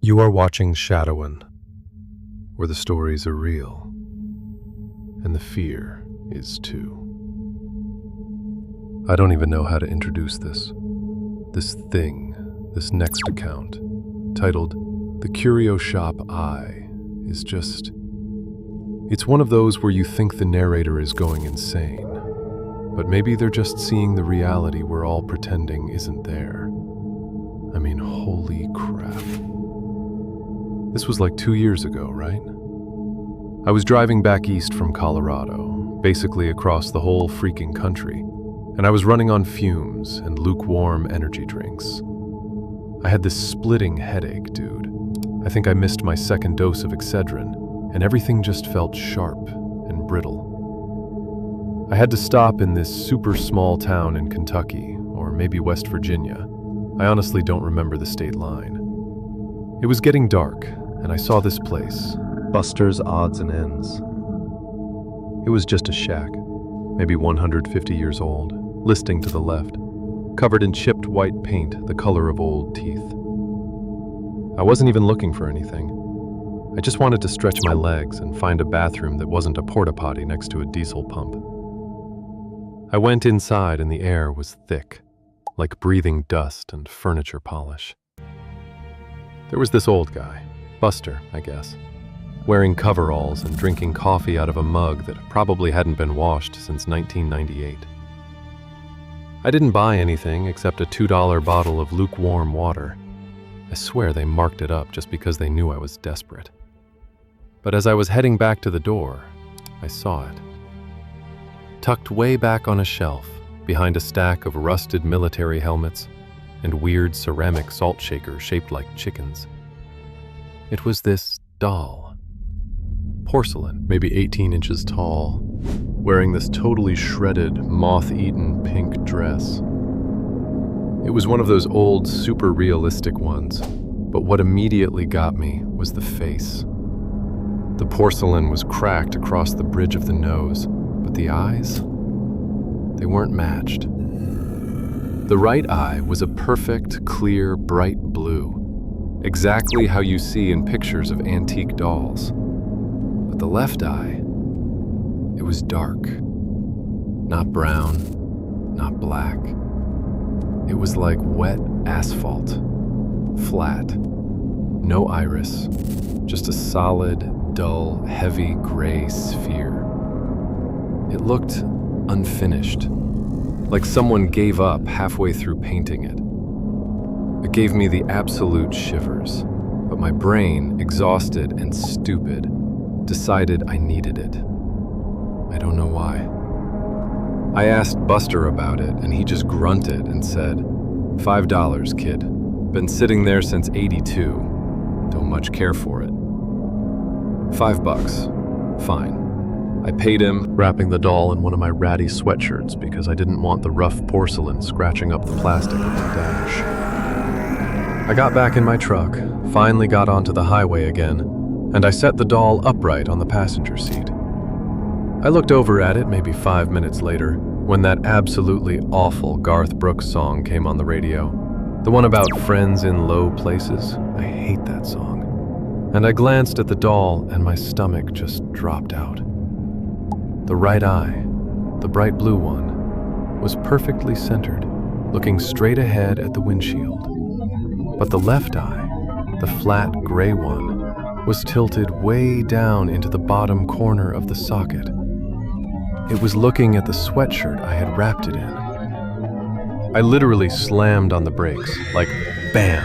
You are watching Shadowen, where the stories are real, and the fear is too. I don't even know how to introduce this. This thing, this next account, titled The Curio Shop Eye, is just... It's one of those where you think the narrator is going insane, but maybe they're just seeing the reality we're all pretending isn't there. I mean, holy crap. This was like 2 years ago, right? I was driving back east from Colorado, basically across the whole freaking country, and I was running on fumes and lukewarm energy drinks. I had this splitting headache, dude. I think I missed my second dose of Excedrin, and everything just felt sharp and brittle. I had to stop in this super small town in Kentucky, or maybe West Virginia. I honestly don't remember the state line. It was getting dark, and I saw this place, Buster's Odds and Ends. It was just a shack, maybe 150 years old, listing to the left, covered in chipped white paint the color of old teeth. I wasn't even looking for anything. I just wanted to stretch my legs and find a bathroom that wasn't a porta potty next to a diesel pump. I went inside and the air was thick, like breathing dust and furniture polish. There was this old guy, Buster, I guess, wearing coveralls and drinking coffee out of a mug that probably hadn't been washed since 1998. I didn't buy anything except a $2 bottle of lukewarm water. I swear they marked it up just because they knew I was desperate. But as I was heading back to the door, I saw it. Tucked way back on a shelf, behind a stack of rusted military helmets and weird ceramic salt shakers shaped like chickens. It was this doll. Porcelain, maybe 18 inches tall, wearing this totally shredded, moth-eaten pink dress. It was one of those old, super realistic ones, but what immediately got me was the face. The porcelain was cracked across the bridge of the nose, but the eyes, they weren't matched. The right eye was a perfect, clear, bright blue, exactly how you see in pictures of antique dolls. But the left eye, it was dark. Not brown, not black. It was like wet asphalt, flat, no iris, just a solid, dull, heavy gray sphere. It looked unfinished, like someone gave up halfway through painting it. It gave me the absolute shivers, but my brain, exhausted and stupid, decided I needed it. I don't know why. I asked Buster about it, and he just grunted and said, $5, kid. Been sitting there since '82. Don't much care for it. $5. Fine. I paid him, wrapping the doll in one of my ratty sweatshirts because I didn't want the rough porcelain scratching up the plastic of the dash. I got back in my truck, finally got onto the highway again, and I set the doll upright on the passenger seat. I looked over at it maybe 5 minutes later when that absolutely awful Garth Brooks song came on the radio. The one about friends in low places. I hate that song. And I glanced at the doll and my stomach just dropped out. The right eye, the bright blue one, was perfectly centered, looking straight ahead at the windshield. But the left eye, the flat gray one, was tilted way down into the bottom corner of the socket. It was looking at the sweatshirt I had wrapped it in. I literally slammed on the brakes, like bam.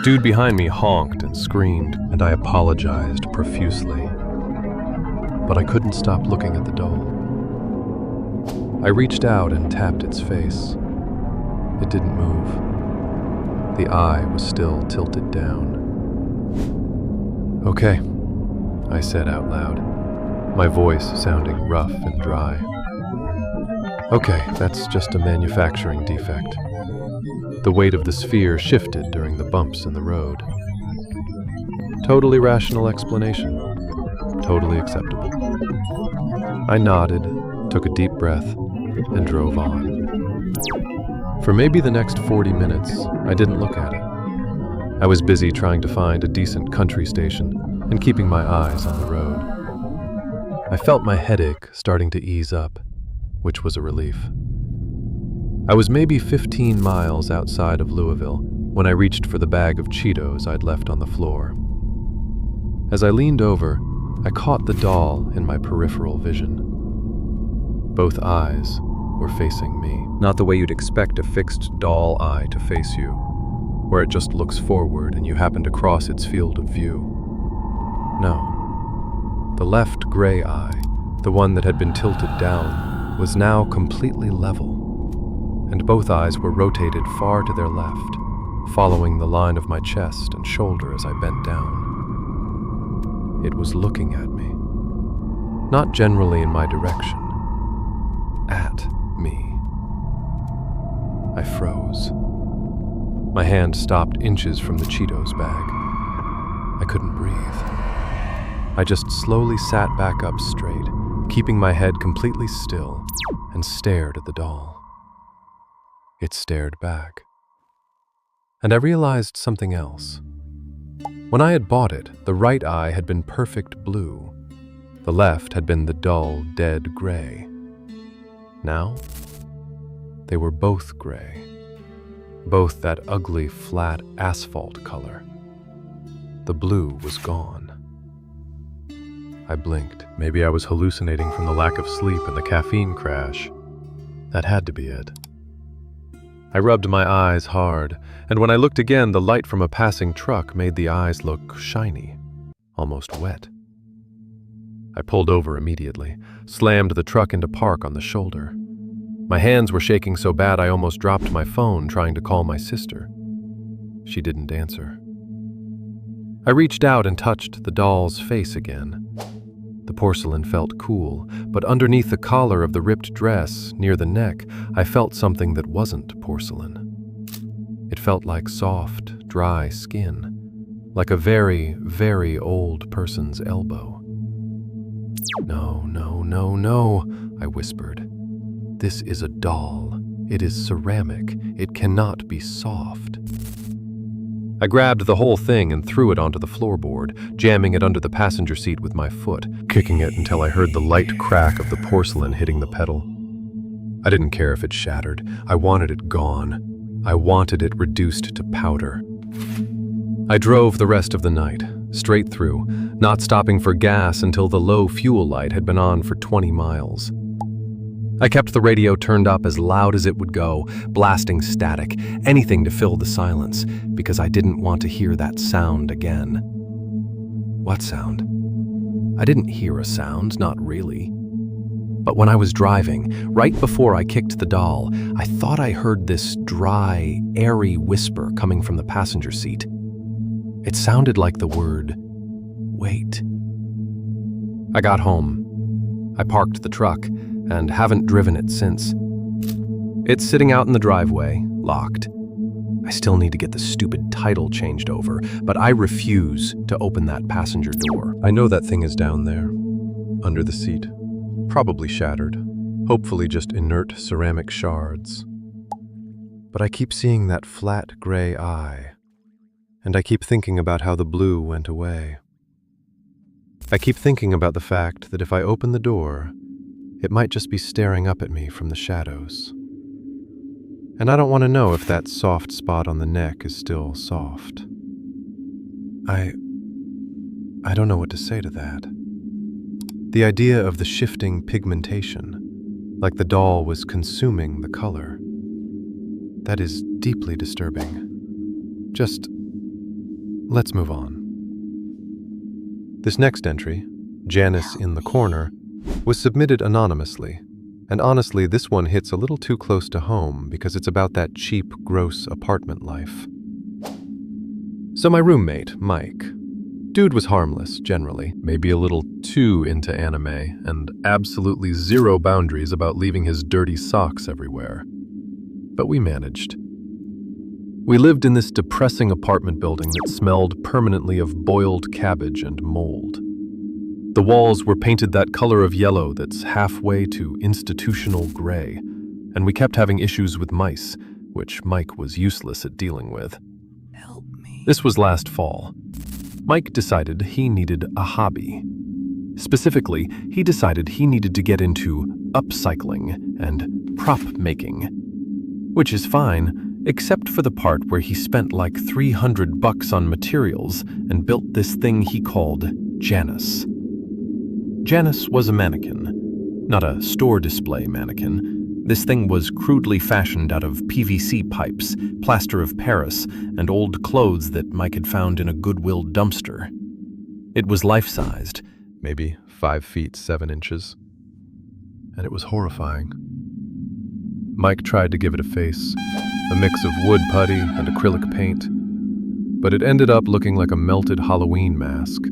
Dude behind me honked and screamed, and I apologized profusely. But I couldn't stop looking at the doll. I reached out and tapped its face. It didn't move. The eye was still tilted down. Okay, I said out loud, my voice sounding rough and dry. Okay, that's just a manufacturing defect. The weight of the sphere shifted during the bumps in the road. Totally rational explanation. Totally acceptable. I nodded, took a deep breath, and drove on. For maybe the next 40 minutes, I didn't look at it. I was busy trying to find a decent country station and keeping my eyes on the road. I felt my headache starting to ease up, which was a relief. I was maybe 15 miles outside of Louisville when I reached for the bag of Cheetos I'd left on the floor. As I leaned over, I caught the doll in my peripheral vision. Both eyes were facing me, not the way you'd expect a fixed doll eye to face you, where it just looks forward and you happen to cross its field of view. No. The left gray eye, the one that had been tilted down, was now completely level, and both eyes were rotated far to their left, following the line of my chest and shoulder as I bent down. It was looking at me, not generally in my direction, at me. I froze. My hand stopped inches from the Cheetos bag. I couldn't breathe. I just slowly sat back up straight, keeping my head completely still, and stared at the doll. It stared back. And I realized something else. When I had bought it, the right eye had been perfect blue. The left had been the dull, dead gray. Now, they were both gray. Both that ugly, flat asphalt color. The blue was gone. I blinked. Maybe I was hallucinating from the lack of sleep and the caffeine crash. That had to be it. I rubbed my eyes hard, and when I looked again, the light from a passing truck made the eyes look shiny, almost wet. I pulled over immediately, slammed the truck into park on the shoulder. My hands were shaking so bad I almost dropped my phone trying to call my sister. She didn't answer. I reached out and touched the doll's face again. The porcelain felt cool, but underneath the collar of the ripped dress, near the neck, I felt something that wasn't porcelain. It felt like soft, dry skin, like a very, very old person's elbow. "No, no, no, no," I whispered. "This is a doll. It is ceramic. It cannot be soft." I grabbed the whole thing and threw it onto the floorboard, jamming it under the passenger seat with my foot, kicking it until I heard the light crack of the porcelain hitting the pedal. I didn't care if it shattered. I wanted it gone. I wanted it reduced to powder. I drove the rest of the night, straight through, not stopping for gas until the low fuel light had been on for 20 miles. I kept the radio turned up as loud as it would go, blasting static, anything to fill the silence, because I didn't want to hear that sound again. What sound? I didn't hear a sound, not really. But when I was driving, right before I kicked the doll, I thought I heard this dry, airy whisper coming from the passenger seat. It sounded like the word, "wait." I got home. I parked the truck, and haven't driven it since. It's sitting out in the driveway, locked. I still need to get the stupid title changed over, but I refuse to open that passenger door. I know that thing is down there, under the seat, probably shattered, hopefully just inert ceramic shards. But I keep seeing that flat gray eye, and I keep thinking about how the blue went away. I keep thinking about the fact that if I open the door, it might just be staring up at me from the shadows. And I don't want to know if that soft spot on the neck is still soft. I don't know what to say to that. The idea of the shifting pigmentation, like the doll was consuming the color, that is deeply disturbing. Just, let's move on. This next entry, Janice in the corner, was submitted anonymously, and honestly, this one hits a little too close to home because it's about that cheap, gross apartment life. So my roommate, Mike, dude was harmless, generally, maybe a little too into anime, and absolutely zero boundaries about leaving his dirty socks everywhere. But we managed. We lived in this depressing apartment building that smelled permanently of boiled cabbage and mold. The walls were painted that color of yellow that's halfway to institutional gray, and we kept having issues with mice, which Mike was useless at dealing with. Help me. This was last fall. Mike decided he needed a hobby. Specifically, he decided he needed to get into upcycling and prop making. Which is fine, except for the part where he spent like $300 on materials and built this thing he called Janice. Janice was a mannequin, not a store display mannequin. This thing was crudely fashioned out of PVC pipes, plaster of Paris, and old clothes that Mike had found in a Goodwill dumpster. It was life-sized, maybe 5 feet 7 inches, and it was horrifying. Mike tried to give it a face, a mix of wood putty and acrylic paint, but it ended up looking like a melted Halloween mask.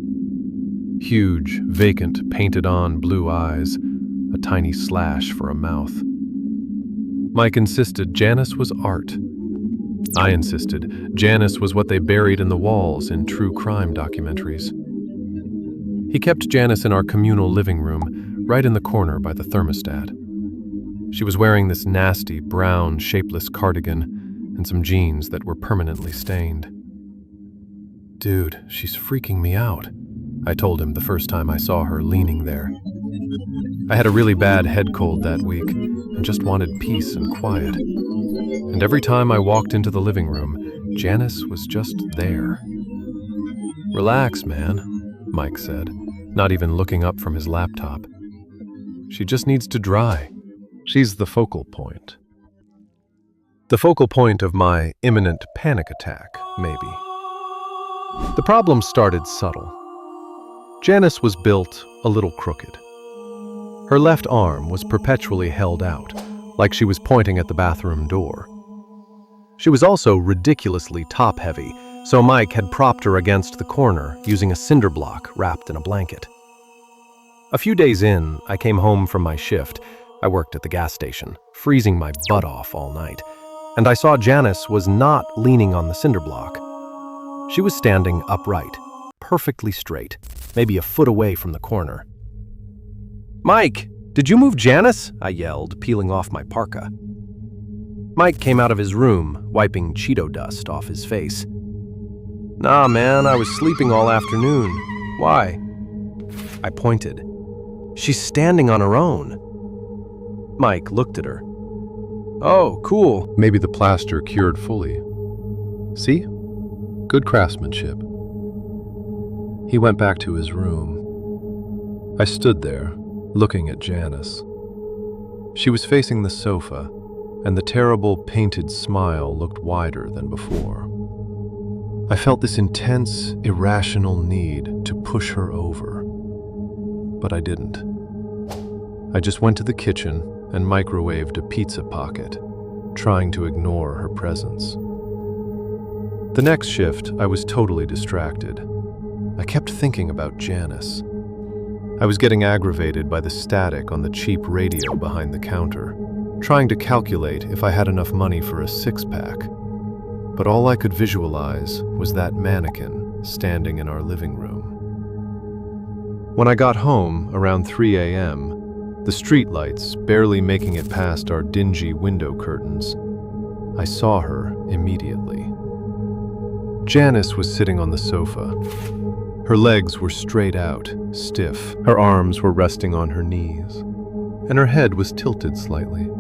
Huge, vacant, painted-on blue eyes, a tiny slash for a mouth. Mike insisted Janice was art. I insisted Janice was what they buried in the walls in true crime documentaries. He kept Janice in our communal living room, right in the corner by the thermostat. She was wearing this nasty, brown, shapeless cardigan and some jeans that were permanently stained. "Dude, she's freaking me out," I told him the first time I saw her leaning there. I had a really bad head cold that week and just wanted peace and quiet. And every time I walked into the living room, Janice was just there. "Relax, man," Mike said, not even looking up from his laptop. "She just needs to dry. She's the focal point." The focal point of my imminent panic attack, maybe. The problem started subtle. Janice was built a little crooked. Her left arm was perpetually held out, like she was pointing at the bathroom door. She was also ridiculously top-heavy, so Mike had propped her against the corner using a cinder block wrapped in a blanket. A few days in, I came home from my shift. I worked at the gas station, freezing my butt off all night, and I saw Janice was not leaning on the cinder block. She was standing upright, perfectly straight, maybe a foot away from the corner. "Mike, did you move Janice?" I yelled, peeling off my parka. Mike came out of his room, wiping Cheeto dust off his face. "Nah, man, I was sleeping all afternoon. Why?" I pointed. "She's standing on her own." Mike looked at her. "Oh, cool. Maybe the plaster cured fully. See? Good craftsmanship." He went back to his room. I stood there, looking at Janice. She was facing the sofa, and the terrible painted smile looked wider than before. I felt this intense, irrational need to push her over, but I didn't. I just went to the kitchen and microwaved a pizza pocket, trying to ignore her presence. The next shift, I was totally distracted. I kept thinking about Janice. I was getting aggravated by the static on the cheap radio behind the counter, trying to calculate if I had enough money for a six-pack. But all I could visualize was that mannequin standing in our living room. When I got home around 3 a.m., the streetlights barely making it past our dingy window curtains, I saw her immediately. Janice was sitting on the sofa. Her legs were straight out, stiff. Her arms were resting on her knees, and her head was tilted slightly,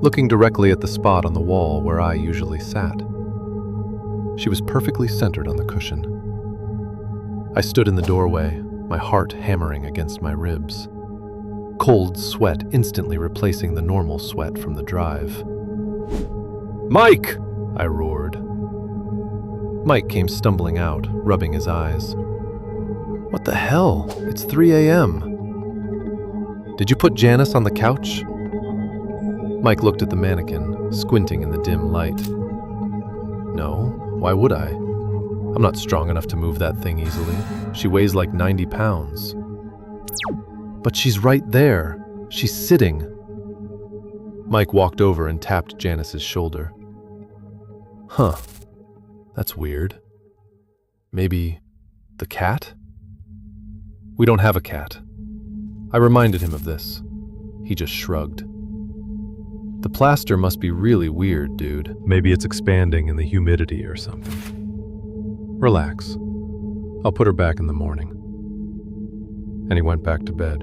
looking directly at the spot on the wall where I usually sat. She was perfectly centered on the cushion. I stood in the doorway, my heart hammering against my ribs. Cold sweat instantly replacing the normal sweat from the drive. "Mike!" I roared. Mike came stumbling out, rubbing his eyes. "What the hell? It's 3 a.m. Did you put Janice on the couch?" Mike looked at the mannequin, squinting in the dim light. "No, why would I? I'm not strong enough to move that thing easily. She weighs like 90 pounds. But she's right there. She's sitting." Mike walked over and tapped Janice's shoulder. "Huh, that's weird. Maybe the cat?" "We don't have a cat." I reminded him of this. He just shrugged. "The plaster must be really weird, dude. Maybe it's expanding in the humidity or something." Relax. I'll put her back in the morning." And he went back to bed.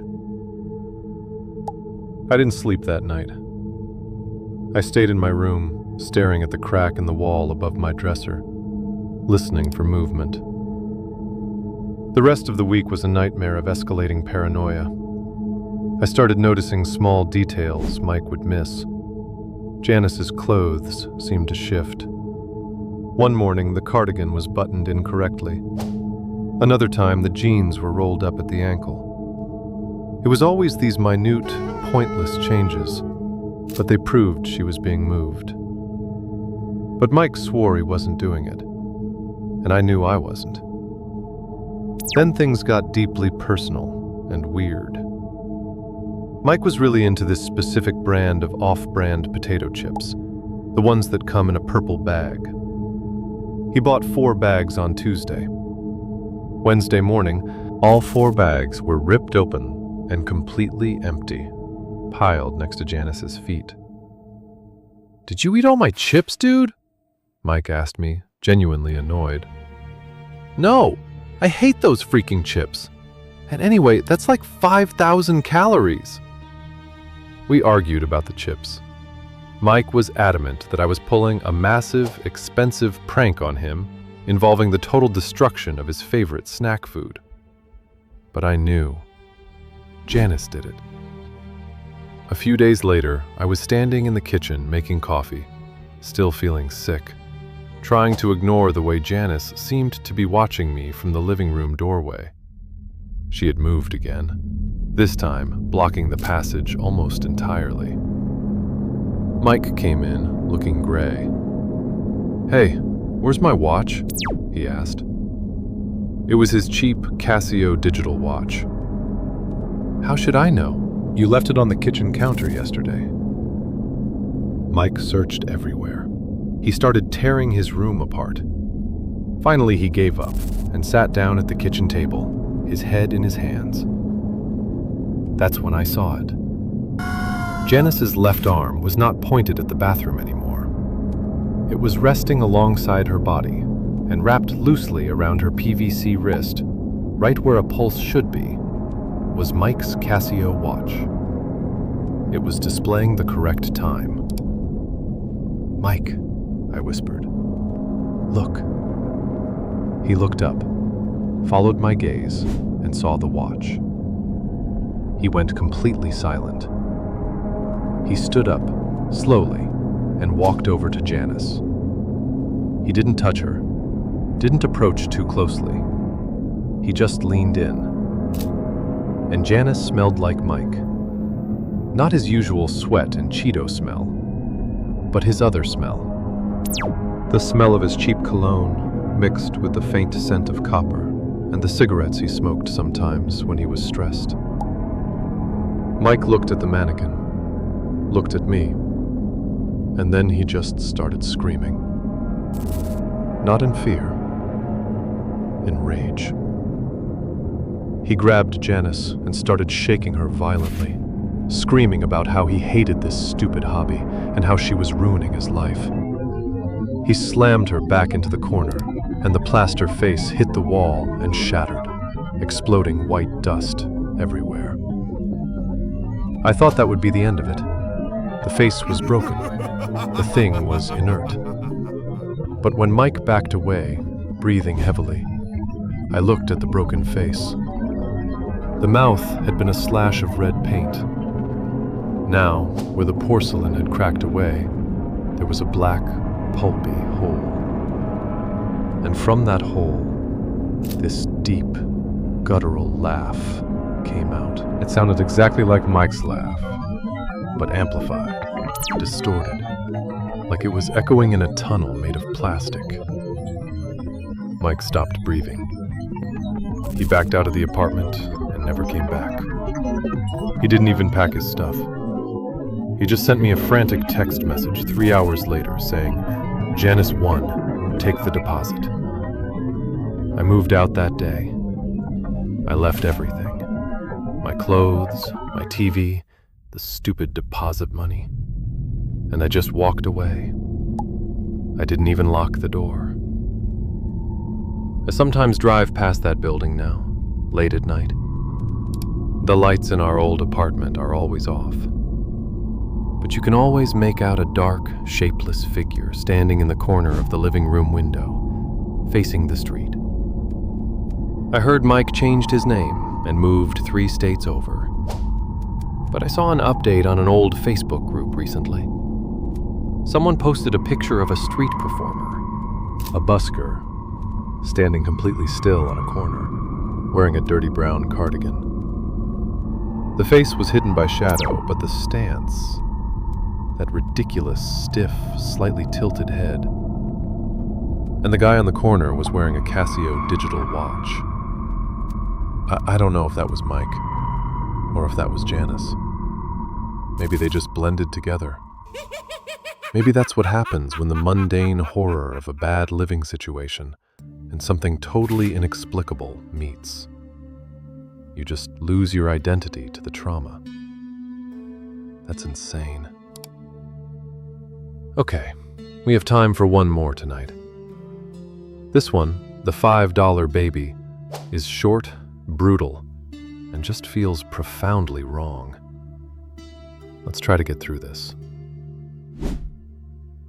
I didn't sleep that night. I stayed in my room, staring at the crack in the wall above my dresser, listening for movement. The rest of the week was a nightmare of escalating paranoia. I started noticing small details Mike would miss. Janice's clothes seemed to shift. One morning, the cardigan was buttoned incorrectly. Another time, the jeans were rolled up at the ankle. It was always these minute, pointless changes, but they proved she was being moved. But Mike swore he wasn't doing it, and I knew I wasn't. Then things got deeply personal and weird. Mike was really into this specific brand of off-brand potato chips, the ones that come in a purple bag. He bought 4 bags on Tuesday. Wednesday morning, all 4 bags were ripped open and completely empty, piled next to Janice's feet. "Did you eat all my chips, dude?" Mike asked me, genuinely annoyed. "No, I hate those freaking chips. And anyway, that's like 5,000 calories. We argued about the chips. Mike was adamant that I was pulling a massive, expensive prank on him involving the total destruction of his favorite snack food. But I knew. Janice did it. A few days later, I was standing in the kitchen making coffee, still feeling sick, trying to ignore the way Janice seemed to be watching me from the living room doorway. She had moved again, this time blocking the passage almost entirely. Mike came in, looking gray. "Hey, where's my watch?" he asked. It was his cheap Casio digital watch. "How should I know? You left it on the kitchen counter yesterday." Mike searched everywhere. He started tearing his room apart. Finally, he gave up and sat down at the kitchen table, his head in his hands. That's when I saw it. Janice's left arm was not pointed at the bathroom anymore. It was resting alongside her body and wrapped loosely around her PVC wrist, right where a pulse should be, was Mike's Casio watch. It was displaying the correct time. "Mike," I whispered. "Look." He looked up, followed my gaze, and saw the watch. He went completely silent. He stood up, slowly, and walked over to Janice. He didn't touch her, didn't approach too closely. He just leaned in. And Janice smelled like Mike. Not his usual sweat and Cheeto smell, but his other smell. The smell of his cheap cologne, mixed with the faint scent of copper and the cigarettes he smoked sometimes when he was stressed. Mike looked at the mannequin, looked at me, and then he just started screaming. Not in fear, in rage. He grabbed Janice and started shaking her violently, screaming about how he hated this stupid hobby and how she was ruining his life. He slammed her back into the corner, and the plaster face hit the wall and shattered, exploding white dust everywhere. I thought that would be the end of it. The face was broken. The thing was inert. But when Mike backed away, breathing heavily, I looked at the broken face. The mouth had been a slash of red paint. Now, where the porcelain had cracked away, there was a black, pulpy hole. And from that hole, this deep, guttural laugh came out. It sounded exactly like Mike's laugh, but amplified, distorted, like it was echoing in a tunnel made of plastic. Mike stopped breathing. He backed out of the apartment and never came back. He didn't even pack his stuff. He just sent me a frantic text message 3 hours later saying, "Janice won, take the deposit." I moved out that day. I left everything. My clothes, my TV, the stupid deposit money. And I just walked away. I didn't even lock the door. I sometimes drive past that building now, late at night. The lights in our old apartment are always off, but you can always make out a dark, shapeless figure standing in the corner of the living room window, facing the street. I heard Mike changed his name and moved 3 states over, but I saw an update on an old Facebook group recently. Someone posted a picture of a street performer, a busker, standing completely still on a corner, wearing a dirty brown cardigan. The face was hidden by shadow, but the stance, that ridiculous, stiff, slightly tilted head. And the guy on the corner was wearing a Casio digital watch. I don't know if that was Mike, or if that was Janice. Maybe they just blended together. Maybe that's what happens when the mundane horror of a bad living situation and something totally inexplicable meets. You just lose your identity to the trauma. That's insane. Okay, we have time for one more tonight. This one, the $5 baby, is short, brutal, and just feels profoundly wrong. Let's try to get through this.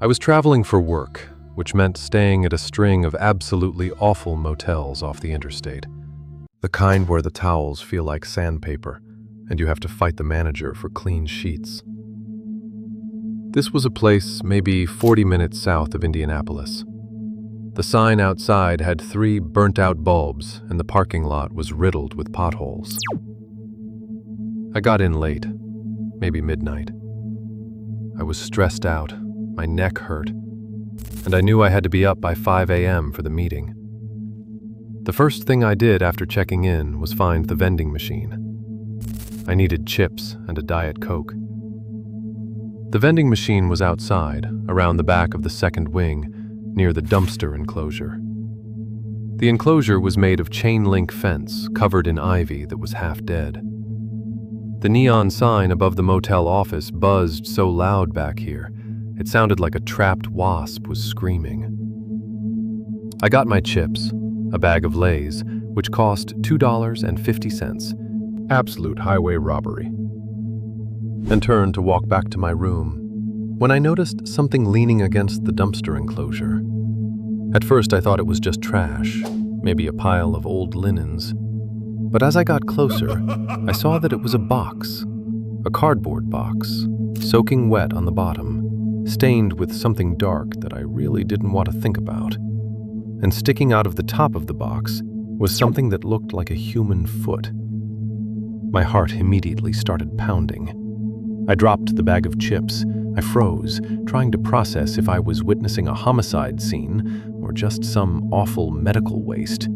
I was traveling for work, which meant staying at a string of absolutely awful motels off the interstate. The kind where the towels feel like sandpaper, and you have to fight the manager for clean sheets. This was a place maybe 40 minutes south of Indianapolis. The sign outside had 3 burnt-out bulbs, and the parking lot was riddled with potholes. I got in late, maybe midnight. I was stressed out, my neck hurt, and I knew I had to be up by 5 a.m. for the meeting. The first thing I did after checking in was find the vending machine. I needed chips and a Diet Coke. The vending machine was outside, around the back of the second wing, near the dumpster enclosure. The enclosure was made of chain-link fence covered in ivy that was half dead. The neon sign above the motel office buzzed so loud back here, it sounded like a trapped wasp was screaming. I got my chips, a bag of Lay's, which cost $2.50, absolute highway robbery, and turned to walk back to my room when I noticed something leaning against the dumpster enclosure. At first I thought it was just trash, maybe a pile of old linens, but as I got closer, I saw that it was a box, a cardboard box, soaking wet on the bottom, stained with something dark that I really didn't want to think about. And sticking out of the top of the box was something that looked like a human foot. My heart immediately started pounding. I dropped the bag of chips. I froze, trying to process if I was witnessing a homicide scene or just some awful medical waste.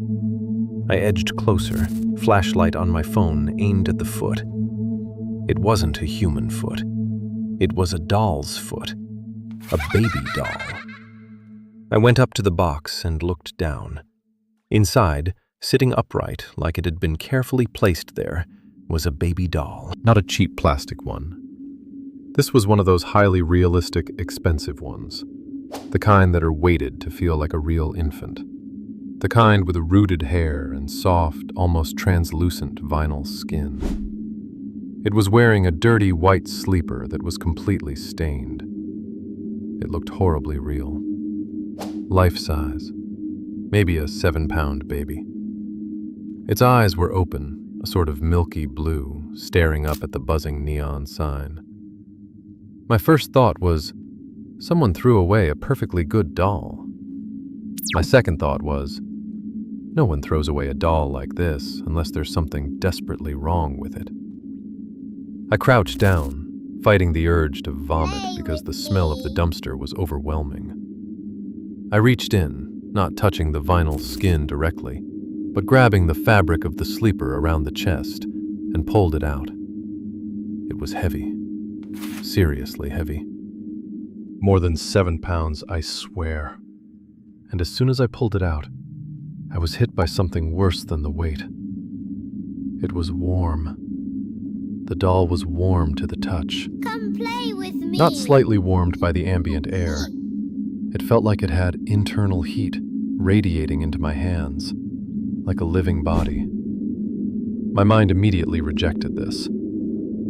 I edged closer, flashlight on my phone aimed at the foot. It wasn't a human foot. It was a doll's foot, a baby doll. I went up to the box and looked down. Inside, sitting upright like it had been carefully placed there, was a baby doll, not a cheap plastic one. This was one of those highly realistic, expensive ones, the kind that are weighted to feel like a real infant, the kind with rooted hair and soft, almost translucent vinyl skin. It was wearing a dirty white sleeper that was completely stained. It looked horribly real. Life-size, maybe a 7-pound baby. Its eyes were open, a sort of milky blue, staring up at the buzzing neon sign. My first thought was, someone threw away a perfectly good doll. My second thought was, no one throws away a doll like this unless there's something desperately wrong with it. I crouched down, fighting the urge to vomit because the smell of the dumpster was overwhelming. I reached in, not touching the vinyl skin directly, but grabbing the fabric of the sleeper around the chest and pulled it out. It was heavy, seriously heavy. More than 7 pounds, I swear. And as soon as I pulled it out, I was hit by something worse than the weight. It was warm. The doll was warm to the touch. Come play with me. Not slightly warmed by the ambient air. It felt like it had internal heat, radiating into my hands, like a living body. My mind immediately rejected this.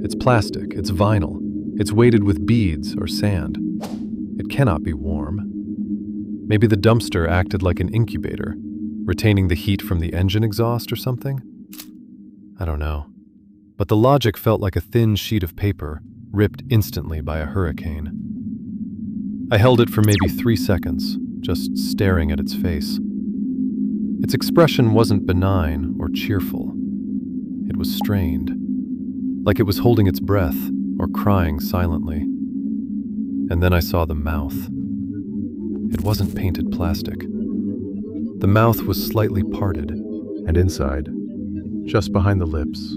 It's plastic, it's vinyl, it's weighted with beads or sand. It cannot be warm. Maybe the dumpster acted like an incubator, retaining the heat from the engine exhaust or something? I don't know. But the logic felt like a thin sheet of paper, ripped instantly by a hurricane. I held it for maybe 3 seconds, just staring at its face. Its expression wasn't benign or cheerful. It was strained, like it was holding its breath or crying silently. And then I saw the mouth. It wasn't painted plastic. The mouth was slightly parted, and inside, just behind the lips,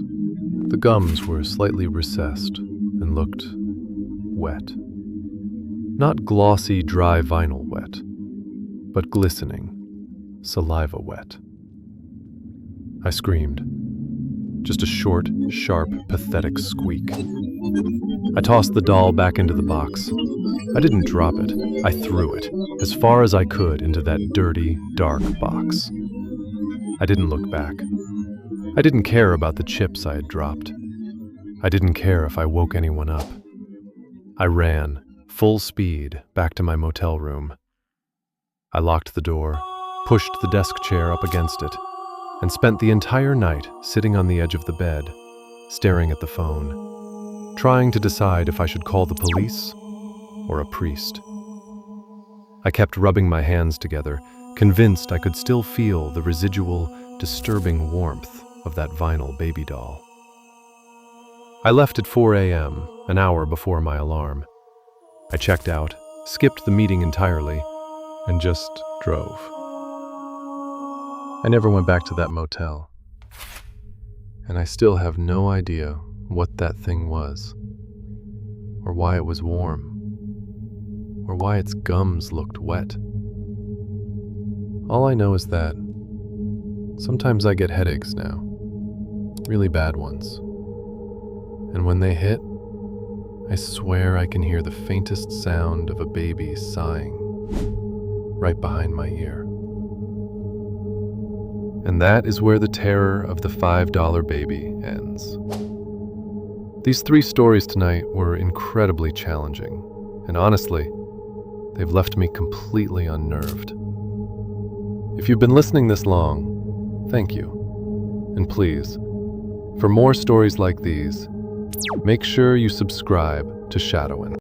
the gums were slightly recessed and looked wet. Not glossy, dry vinyl wet, but glistening, saliva wet. I screamed. Just a short, sharp, pathetic squeak. I tossed the doll back into the box. I didn't drop it. I threw it, as far as I could, into that dirty, dark box. I didn't look back. I didn't care about the chips I had dropped. I didn't care if I woke anyone up. I ran, full speed, back to my motel room. I locked the door, pushed the desk chair up against it, and spent the entire night sitting on the edge of the bed, staring at the phone, trying to decide if I should call the police or a priest. I kept rubbing my hands together, convinced I could still feel the residual, disturbing warmth of that vinyl baby doll. I left at 4 a.m., an hour before my alarm. I checked out, skipped the meeting entirely, and just drove. I never went back to that motel. And I still have no idea what that thing was, or why it was warm, or why its gums looked wet. All I know is that sometimes I get headaches now, really bad ones. And when they hit, I swear I can hear the faintest sound of a baby sighing right behind my ear. And that is where the terror of the $5 baby ends. These 3 stories tonight were incredibly challenging, and honestly, they've left me completely unnerved. If you've been listening this long, thank you. And please, for more stories like these, make sure you subscribe to Shadowen.